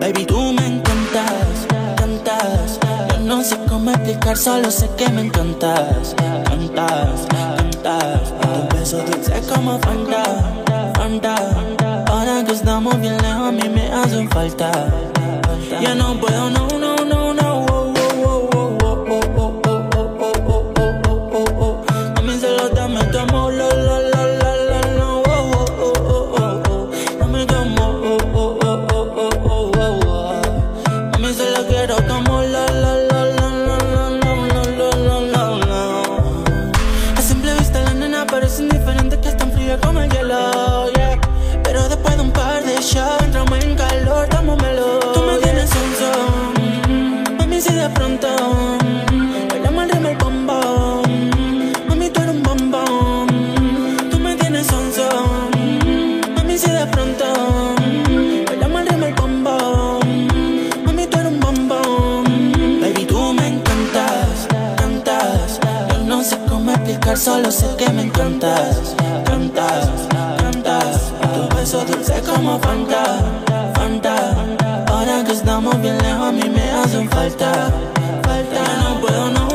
Baby, tú me encantas, cantas. Yo no sé cómo explicar, solo sé que me encantas. Cantas, cantas. Tu beso dulce como Fanta, Fanta. Ahora que estamos bien lejos, a mí me hacen falta. Ya no puedo, no, no, no, no. A mí solo dame tu amor, la, la, la, la, la, no. Dame tu amor, a mí solo quiero tu amor, la, la, la, la, la, la, la, la, la. A simple vista la nena parece indiferente, que es tan fría como el hielo, yeah. Pero después de un par de shots entramos en calor, dámosmelo. Tú me tienes son, mami, si de pronto bailamos al ritmo el bombón. Mami, tú eres un bombón. Tú me tienes son, mami, si de pronto bailamos al ritmo el bombón. Mami, tú eres un bombón. Baby, tú me encantas, cantas. Yo no sé cómo explicar, solo sé que me encantas. Cantas, cantas. Tu beso dulce como Fanta, Fanta. Ahora que estamos bien lejos, a mí me hacen falta, falta. Ya no puedo, no.